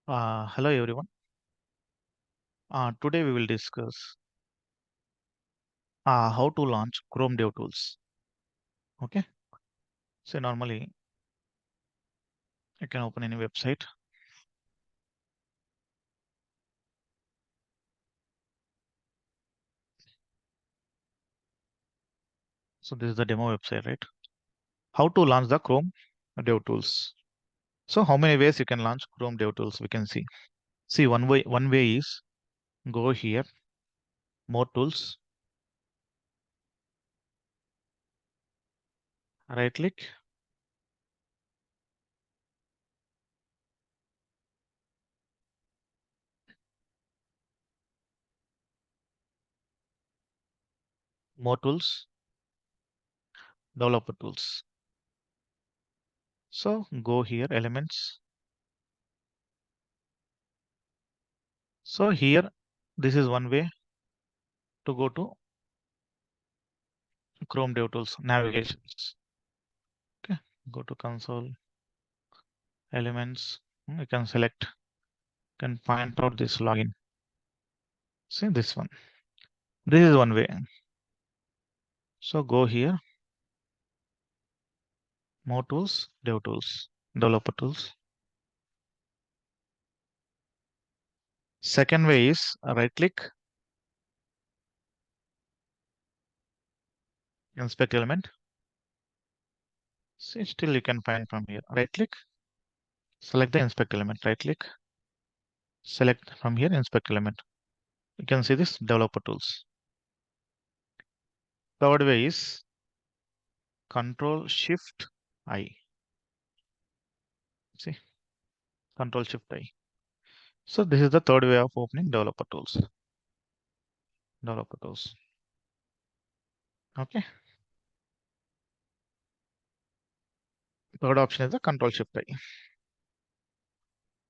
Hello everyone. Today we will discuss how to launch Chrome DevTools. Okay. So normally you can open any website. So this is the demo website, right? How to launch the Chrome DevTools. So how many ways you can launch Chrome DevTools? We can see. See one way is go here, more tools, right click, more tools, developer tools. So go here, elements. So here, this is one way to go to Chrome DevTools navigations. Okay, go to console, elements. You can select, can find out this login. See this one. This is one way. So go here, more tools, dev tools, developer tools. Second way is right click, inspect element. See, still you can find from here. Right click, select the inspect element. Right click, select from here, inspect element. You can see this developer tools. Third way is Control Shift I. See, Control Shift I. So this is the third way of opening developer tools. Developer tools. Okay. Third option is the Control Shift I.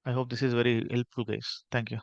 I hope this is very helpful, guys. Thank you.